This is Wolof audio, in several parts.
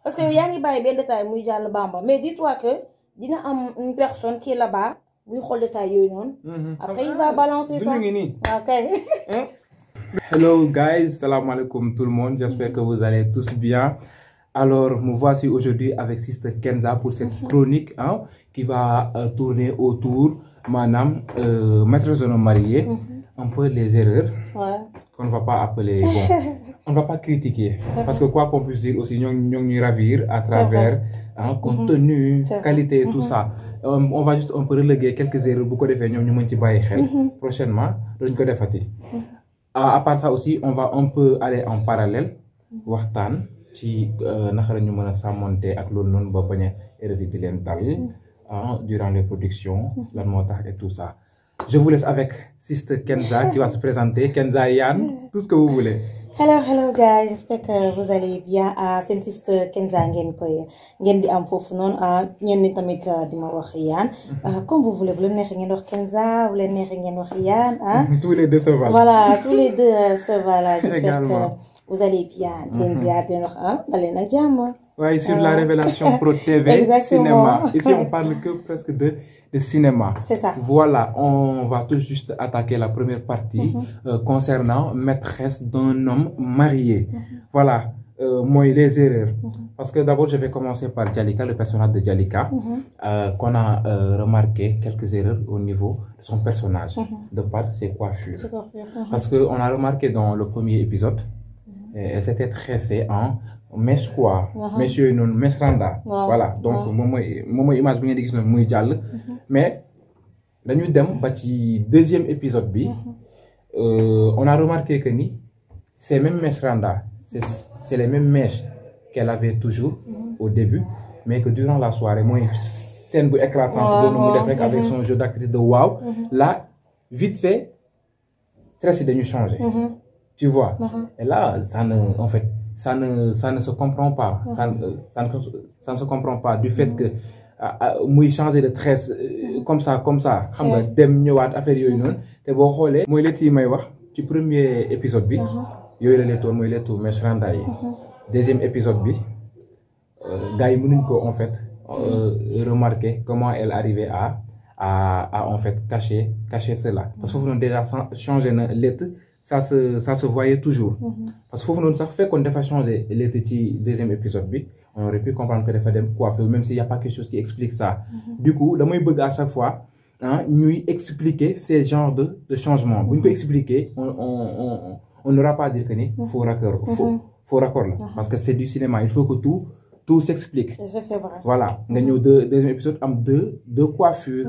parce que yaa ngi bàyyi benn détail muy jàll Bamba mais dis-toi que dina am une personne qui est là-bas buy xool détail yooyu noonu. Après il va balancer ça. Ok. Hello guys, salam alaikum tout le monde, j'espère que vous allez tous bien. Alors, me voici aujourd'hui avec Sister Kenza pour cette chronique qui va tourner autour, madame, maîtresse d'un homme marié, un peu les erreurs qu'on ne va pas appeler, on ne va pas critiquer. Parce que quoi qu'on puisse dire aussi, nous ravir à travers contenu, qualité et tout ça. On va juste un peu reléguer quelques erreurs, beaucoup de faits, nous prochainement, à part ça aussi, on va un peu aller en parallèle, waxtaan ci naka la ñu mën a sàmmonte ak loolu noonu ba bañ a éradiquer di leen dal durant les productions lan moo tax et tout ça. Je vous laisse avec Sister Kenza qui va se présenter. Kenza, Yann, tout ce que vous voulez. Hello guys, j'espère que vous allez bien. C'est Sister Kenza ngeen di am foofu noonu ñenn ñi tamit di ma wax Yann. Comme vous voulez, bu leen neexee ngeen wax Kenza, bu leen neexee ngeen wax Yann. Tous les deux se valent. Voilà, tous les deux se valent. J'espère que vous allez bien. Oui, sur la Révélation Pro TV, cinéma. Ici, on parle que presque de cinéma. C'est ça. Voilà, on va tout juste attaquer la première partie concernant maîtresse d'un homme marié. Voilà, moi, les erreurs. Parce que d'abord, je vais commencer par Jalika, le personnage de Jalika, qu'on a remarqué quelques erreurs au niveau de son personnage, de par ses coiffures. Parce qu'on a remarqué dans le premier épisode, elle s'était tressée en mèche quoi, monsieur non mèche randa. Voilà, donc moi image bi ngeen di gis noonu muy jàll. Mais dañu dem ba ci deuxième épisode bi, on a remarqué que ni ces mêmes mèches randa, c'est les mêmes mèches qu'elle avait toujours au début, mais que durant la soirée, moi scène bu éclatante boobu mu def rek avec son jeu d'actrice de wow, là vite fait tressé dañu changer. Tu vois, et là, ça ne se comprend pas. Ça ne se comprend pas du fait que muy changer de tresse comme ça. Xam nga dem ñëwaat affaire yooyu noonu te boo xoolee mooy létt yi may wax ci premier épisode bi yooyu la lettoon mooy lettu mèche randa yi. Deuxième épisode bi gars yi mënuñ ko en fait remarquer comment elle arrivait à en fait cacher cela parce que foofu noonu déjà changer na lett. Ça se voyait toujours. Parce que faut ça fait qu'on a changé les deuxième épisode, on aurait pu comprendre que dafa dem coiffeur, même s'il n'y a pas quelque chose qui explique ça. Du coup, damay bëgg à chaque fois, nous expliquer ces genres de changements. Pour nous expliquer, on n'aura pas à dire que ni faux raccord là. Parce que c'est du cinéma, il faut que tout s'explique. C'est vrai. Voilà. Nous deuxième épisode am deux coiffures.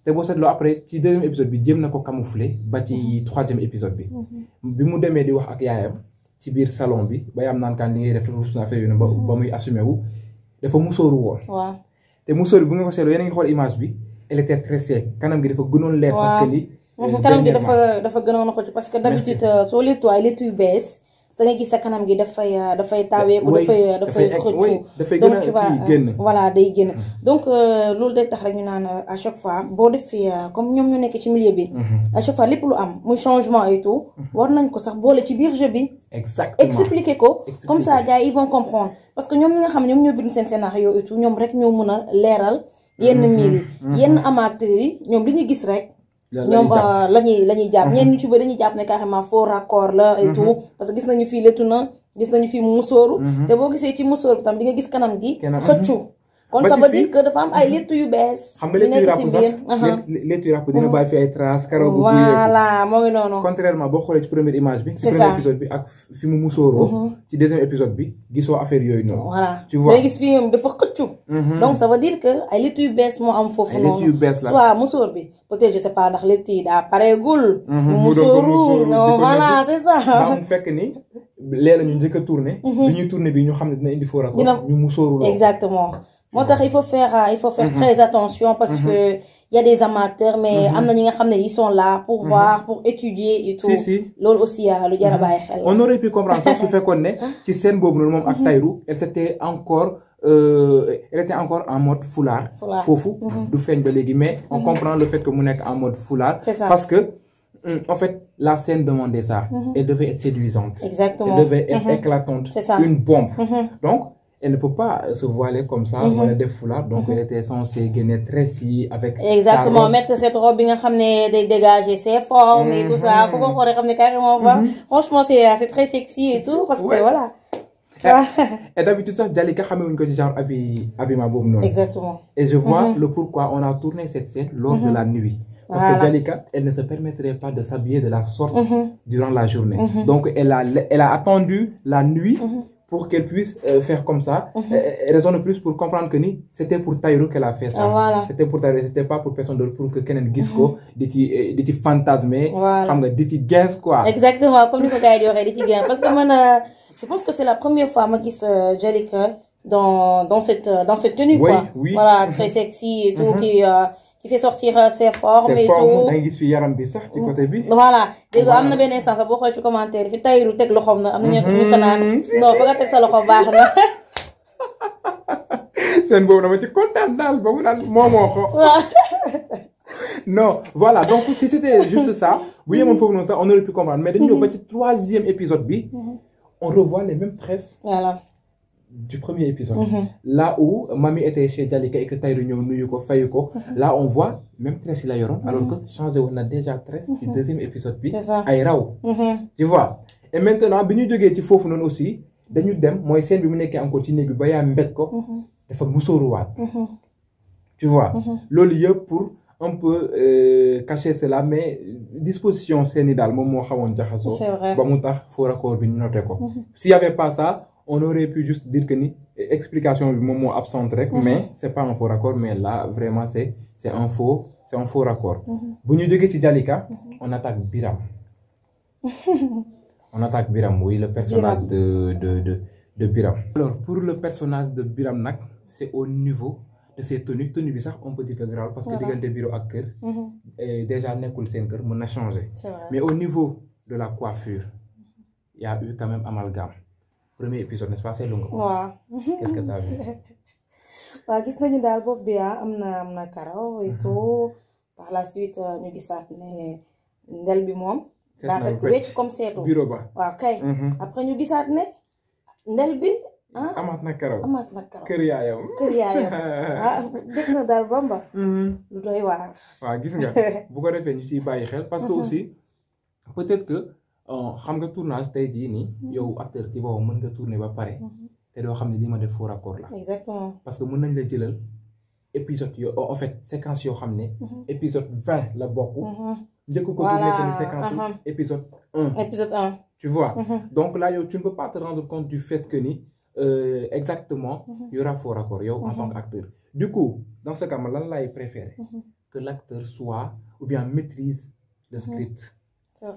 Te boo seetloo après ci deuxième épisode bi jéem na ko camoufler ba ci troisième épisode bi. Bi mu demee di wax ak yaayam ci biir salon bi ba yaam naan kaan li ngay def ruus na affaire yu ne ba muy assumé wu dafa musóoru woon. waaw te musóor bi bu nga ko seetloo yéen a ngi xool image bi elle était très sec kanam gi dafa gënoon leer sax que ni. kanam gi dafa gënoon a xoj parce que d'habitude soo léttu ay léttu yu bees da ngay gis sa kanam gi dafay taaweeku dafay xëccu donc tu vois voilà day génn donc loolu day tax rek ñu naan à chaque fois boo defee comme ñoom ñu nekk ci milieu bi à chaque fois lépp lu am muy changement et tout war nañ ko sax boole ci biir jeu bi expliquer ko comme ça gars yi ils vont comprendre parce que ñoom ñi nga xam ñoom ñoo bind seen scénario et tout ñoom rek ñoo mën a leeral yenn mbir yi yenn amateurs yi ñoom li ñu gis rek ñoom lañuy jàpp ñenn ñu ci bëri dañuy jàpp ne carrément faux raccord la et tout parce que gis nañu fii lettu na gis nañu fii musóoru te boo gisee ci musóoru tam di nga gis kanam gi xëccu kon ça veut dire que dafa am ay lettu yu bees xam nga lettu yu ràpp dina bàyyi fi ay traces karaw bu voilà moo ngi noonu contrairement boo xoolee ci première image bi ci premier épisode bi ak fi mu musóoroo ci deuxième épisode bi gisoo affaire yooyu noonu voilà tu vois day gis fii dafa xëccu donc ça veut dire que ay lettu yu bees moo am foofu noonu soit musóor bi peut-être je sais pas ndax lettu yi daa pareegul musóoru voilà c'est ça daa mu fekk ni lee la ñu njëkk a tourné bi ñuy tourné bi ñu xam ne dina indi faux raccord ñu musóoru exactement moo tax il faut faire très attention parce que il y a des amateurs mais am na ñi nga xam ne ils sont là pour voir pour étudier et tout loolu aussi lu jar a bàyyi xel on aurait pu comprendre ça su fekkoon ne ci scène boobu noonu moom ak Tahirou elle était encore en mode foulard foofu du feeñ ba léegi mais on comprend le fait que mu nekk en mode foulard parce que en fait la scène demandait ça elle devait être séduisante exactement elle devait être éclatante une bombe donc elle ne peut pas se voiler comme ça, voilà, des foulards. Donc, elle était censée gagner très si avec. Exactement, mettre cette robe, bien dégager ses formes et tout ça. Comment on ramener carrément, franchement, c'est très sexy et tout, parce que voilà. Et d'habitude, ça, Jalika, genre habillement. Exactement. Et je vois le pourquoi on a tourné cette scène lors de la nuit. Parce que Jalika, elle ne se permettrait pas de s'habiller de la sorte durant la journée. Donc, elle a attendu la nuit pour qu'elle puisse faire comme ça. Raison de plus pour comprendre que c'était pour Taïro qu'elle a fait ça. Voilà. C'était pour Taïro, c'était pas pour personne d'autre, pour que Kenen Gisco, des fantasmés, des guins, quoi. Exactement, comme il faut qu'il y ait des guins. Parce que moi, je pense que c'est la première fois que je Jalika dans cette tenue, quoi. Oui. Voilà, très sexy et tout, qui fait sortir ses formes et tout. Voilà. Dès que amna ben instant sa bo xoy ci commentaire fi Taïru tek loxom na amna ñu ko naan non fa nga tek sa loxo baax na. Sen bobu dama ci contane dal ba mu nan momo ko. Non, voilà. Donc si c'était juste ça, vous voyez mon faux non ça, on aurait pu comprendre. Mais dañu ba ci 3e épisode bi, on revoit les mêmes tresses. Voilà. Du premier épisode. Là où Mami était chez Jalika et que Taïru Nuyu ko Fayuko, là on voit même tresse la yoron, alors que changé on a déjà tresse du deuxième épisode bi ay raw. Tu vois. Et maintenant biñu joggé ci fofu non aussi, dañu dem moy scène bi mu nekké encore ci néeg bi ba ya mbéj ko dafa musoru wat. Tu vois. Lolu yeup pour un peu cacher cela, mais disposition scène dal mom mo xawone jaxaso ba mu tax faux raccord bi ñu noté ko. S'il y avait pas ça, on aurait pu juste dire que explication du moment absente rek, mais c'est pas un faux raccord, mais là vraiment c'est un faux raccord. Bu ñu jógee ci Jalika, on attaque Biram. On attaque Biram, oui, le personnage de Biram. Alors pour le personnage de Biram nak, c'est au niveau de ses tenues bi sax on peut dire que grave parce que digante bureau ak kër déjà nekul sen kër mën na changer. Mais au niveau de la coiffure, il y a eu quand même amalgame. Premier épisode, n'est-ce pas? C'est long. Qu'est-ce que tu as vu? Gis nañu daal bopp bi amna karaw et tout. Par la suite ñu gisaat ne ndel bi moom daa set wecc comme seetu bureau ba waaw kay après ñu gisaat ne ndel bi amaat na karaw kër yaayam dégg na daal bamba lu doy waar waaw gis nga bu ko defee ñu siy bàyyi xel parce que aussi peut-être que xam nga tournage tey jii nii yow acteur ci boobu mën nga tourner ba pare te doo xam ne li ma def faux raccord la. Exactement. Parce que mën nañ la jëlal épisode en fait séquence yoo xam ne épisode 20 la bokk njëkk ko tourner que séquence épisode 1 épisode 1 tu vois donc là yow tu ne peux pas te rendre compte du fait que ni exactement il y aura faux raccord yow en tant qu'acteur. Du coup dans ce cas man lan laay préférer que l'acteur soit ou bien maîtrise le script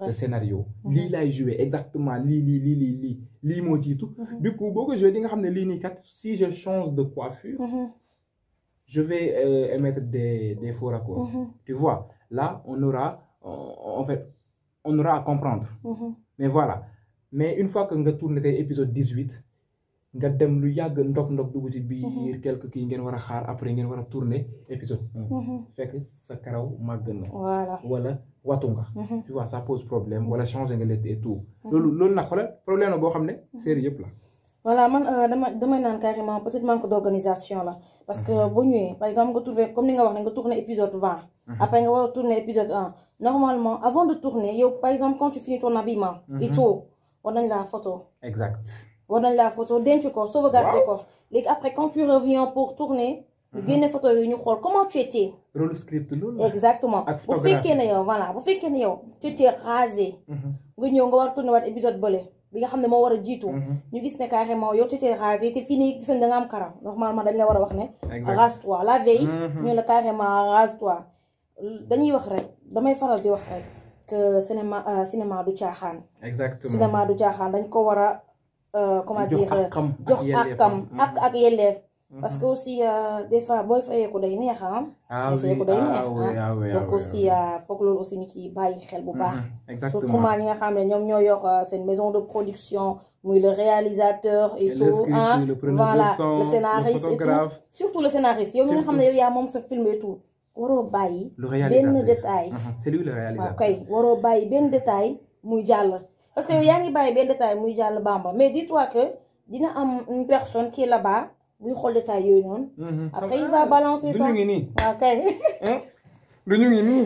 le scénario lii laay jouer exactement lii moo jiitu du coup boo ko jouer di nga xam ne lii nii kat si je change de coiffure je vais émettre des faux raccords tu vois là on aura en fait on aura à comprendre mais voilà mais une fois que nga tourné tey épisode 18 nga dem lu yàgg ndok dugg ci biir quelque kii ngeen war a xaar après ngeen war a tourner épisode 1 fekk sa karaw màgg na wala watu nga tu vois ça pose problème wala changer nga létt et tout loolu nag xoolal problème la boo xam ne série yëpp la voilà man damay naan carrément peut-être manque d'organisation là parce que boo ñëwee par exemple nga tourner comme ni nga wax ne nga tourner épisode 20 après nga war a tourner épisode 1 normalement avant de tourner yow par exemple quand tu finis ton habillement et tout war nañ la photo exact war nañ la photo denc ko sauvegarder ko léegi après quand tu reviens pour tourner ñu génne photo yi ñu xool comment tu étais rôle script loolu exactement bu fekkee ne yow voilà bu fekkee ne yow tu étais rasé nga ñëw nga war a tourner waat épisode bële bi nga xam ne moo war a jiitu ñu gis ne carrément yow tu étais rasé te fini gis nañ da nga am karaw normalement dañ la war a wax ne rase-toi la veille ñu la carrément rase-toi dañuy wax rek damay faral di wax rek que cinéma du caaxaan exactement cinéma du caaxaan dañ ko war a comment dire jox ak yelleef parce que aussi des fois booy fayeeku day neex fayeeku day neex donc aussi foog loolu aussi ñu ci bàyyi xel bu baax surtout ñi nga xam ne ñoom ñoo yor seen maison de production muy le réalisateur et tout voilà le scénariste et tout surtout le scénariste yow mi nga xam ne yow yaa moom sa film et tout waroo bàyyi benn détail c'est lui le réalisateur ok waroo bàyyi benn détail muy jàll parce que yow yaa ngi bàyyi benn détail muy jàll bamba mais dis-toi que dina am une personne qui est là-bas buy xool détail yooyu noonu. Après il va balancer ça. Ok. lu ñu ngi nii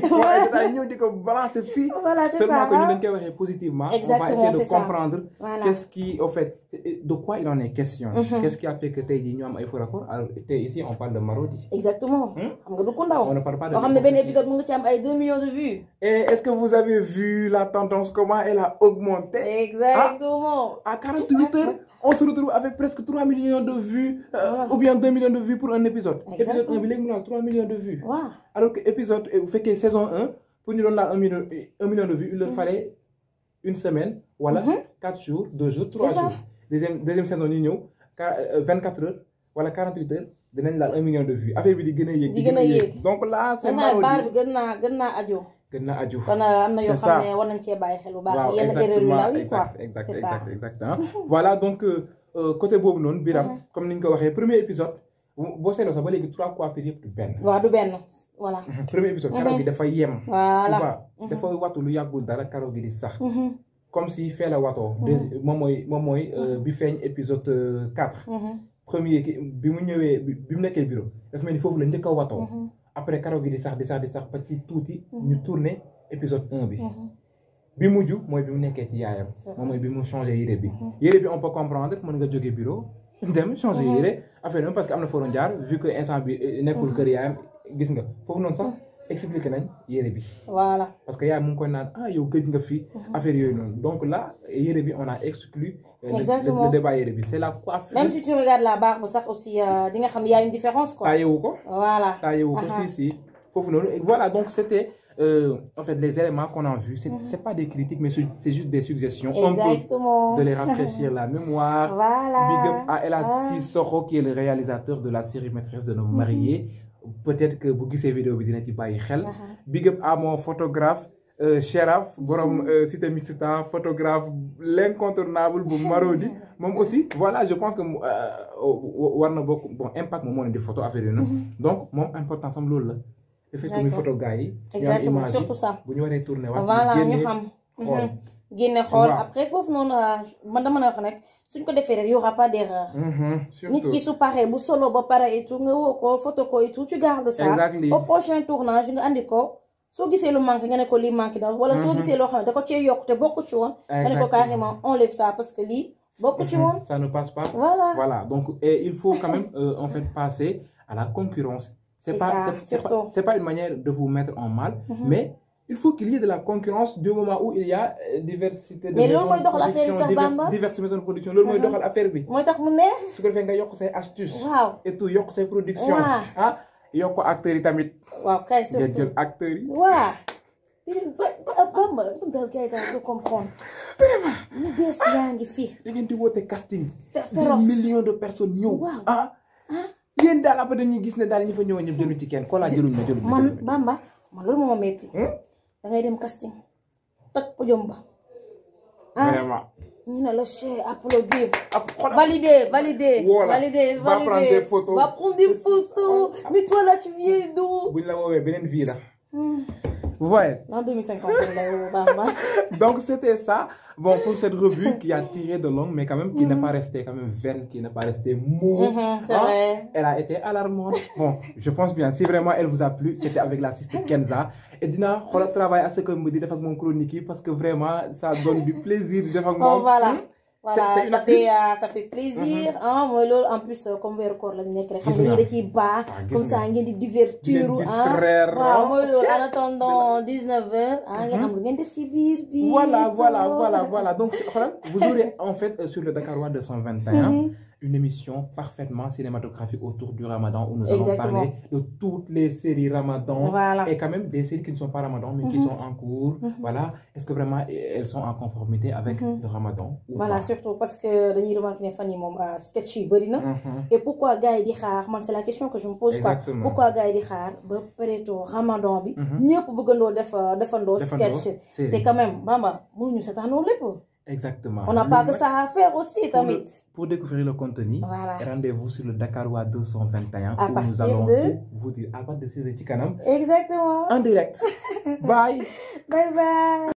ay ñëw di ko balancer fii. Voilà, c'est seulement ça, que ñu dañ koy waxee positivement. Exactement, on va essayer de c'est comprendre. Voilà. Qu'est-ce qui au fait de quoi il en est question. Qu'est-ce qui a fait que tey jii ñu am ay faux raccords alors tey ici on parle de Marodi. Exactement. xam nga du ko ndaw. On ne parle pas de. boo xam ne benn épisode mu ngi ci am ay 2 millions de vues. Et est-ce que vous avez vu la tendance comment elle a augmenté. Exactement. À 48 heures. On se retrouve avec presque 3 millions de vues, ou bien 2 millions de vues pour un épisode. Épisode 1, il a 3 millions de vues. Wow. Alors que épisode, vous faites que saison 1, pour nous donner 1 million de vues, il leur fallait une semaine, voilà, 4 jours, 2 jours, 3 jours. Deuxième saison, nous 24 heures, voilà, 48 heures, nous avons 1 million de vues. Affaire bi di gëna yéeg. Donc là, c'est Marodi. gën naa aju. Gën naa aju. kon am na yoo xam ne war nañ cee bàyyi xel bu baax. yenn erreur yu ndaw yi quoi. Exactement. Voilà donc côté boobu noonu Biram comme ni ñu ko waxee premier épisode boo seetloo sax ba léegi 3 coiffures yëpp du benn. waaw du benn voilà. Premier épisode karaw gi dafa yem. voilà tu vois dafa watu lu yàggul dara karaw gi di sax. comme si fee la watoo. moom mooy bi feeñ épisode 4. premier bi mu ñëwee bi mu nekkee bureau dafa mel ni foofu la njëkk a watoo. Après karaw gi di sax ba ci tuuti ñu tourné épisode 1 bi. bi mujj mooy bi mu nekkee ci yaayam. moom mooy bi mu changé yére bi. yére bi on peut comprendre mën nga jógee bureau dem changé yére affaire bi parce que am na foo jaar vu que instant bi nekkul kër yaayam gis nga foofu noonu sax expliqué nañ yére bi. voilà parce que yaayam mu ngi koy naan yow gëj nga fi. affaire yooyu noonu donc là yére bi on a exclu. Exactement. Le débat yére bi c'est la coiffure. Même si tu regardes la barbe sax aussi di nga xam y a une différence quoi. Taayewu ko. Voilà. Taayewu ko si foofu noonu voilà donc c'était en fait les éléments qu'on a vus c'est pas des critiques mais c'est juste des suggestions. Exactement. Un peu de les rafraîchir la mémoire. Voilà. Big up à El Hadji Sissoko qui est le réalisateur de la série Maîtresse d'un homme marié. Peut-être que bu gisee vidéo bi dina ci bàyyi xel. Big up à mon photographe. Cheraf borom Cité Mixta photographe l'incontournable bu Marodi moom aussi voilà je pense que war na bokk bon impact moom moo leen di photo affaire yi noonu donc moom importance am loolu la. le fait que muy photo gars yi. exactement surtout ça. bu ñu waree tourner voilà ñu xam. génne xool après foofu noonu man dama la wax nag suñ ko defee rek y aura pas d'erreur. nit ki su paree bu solo ba pare et tout nga woo ko photo ko et tout tu gardes ça. au prochain tournage nga andi ko. soo gisee lu manqué nga ne ko lii manqué na wala soo gisee loo xam ne da ko cee yokk te bokku ci woon. nga ne ko carrément enlève ça parce que lii bokku ci woon. ça ne passe pas. voilà donc et il faut quand même en fait passer à la concurrence. c'est pas une manière de vous mettre en mal. Mais il faut qu'il y ait de la concurrence du moment où il y a diversité de mais loolu mooy doxal affaire yi sax Bamba diverses maisons de production loolu mooy doxal affaire bi. mooy tax mu neex. su ko defee nga yokk say astuces. waaw et tout yokk say production. yokk acteurs yi tamit. waaw kay surtout nga jël acteurs yi. waaw. Bamba dal kay daal du comprendre. vraiment. ñu bees yaa ngi fi. da ngeen di woote casting. féroce des millions de personnes ñëw. yéen daal après dañuy gis ne daal ñi fa ñëwoon ñëpp jëlu ci kenn ko laa jëluñ ma jëluñ ma. man Bamba man loolu moo ma metti. da ngay dem casting. toj podium ba. vraiment. ñu ne la chef applaudir. validé. va prendre des photos. va prendre des photos. Mais toi là tu viens d'où? buñ la woowee beneen vie la. Vous voyez? En 2050, donc c'était ça. Bon, pour cette revue qui a tiré de long, mais quand même qui n'est pas restée quand même vaine, qui n'est pas restée mou. C'est vrai. Elle a été alarmante. Bon, je pense bien. Si vraiment elle vous a plu, c'était avec l'assistant Kenza. Et Dina, on travaille à ce que me dit avec mon chronique parce que vraiment ça donne du plaisir de faire mon. Voilà. Voilà, ça fait plaisir. En plus, comme vous record la nekk rek xam nga da ciy baax comme ça ngeen di divertir waaw mooy loolu en attendant 19h ngeen am lu ngeen def ci biir bi. Voilà. Donc vous aurez en fait sur le Dakarois 221 une émission parfaitement cinématographique autour du Ramadan où nous allons parler de toutes les séries Ramadan et quand même des séries qui ne sont pas Ramadan mais qui sont en cours. Voilà, est-ce que vraiment elles sont en conformité avec le Ramadan ou pas? Surtout parce que dañuy remarquer ne fan yi moom sketch yi bëri na. Et pourquoi gars yi di xaar man c'est la question que je me pose quoi. Pourquoi gars yi di xaar ba peut-être Ramadan bi. ñëpp bëggandoo defandoo sketch. te quand même Bamba mënuñu seetaanoo lépp. Exactement. On n'a pas que ça à faire aussi, tamit. Pour découvrir le contenu, rendez-vous sur le Dakarois 221 où nous allons vous dire à partir de 6h. Exactement. En direct. Bye. Bye bye.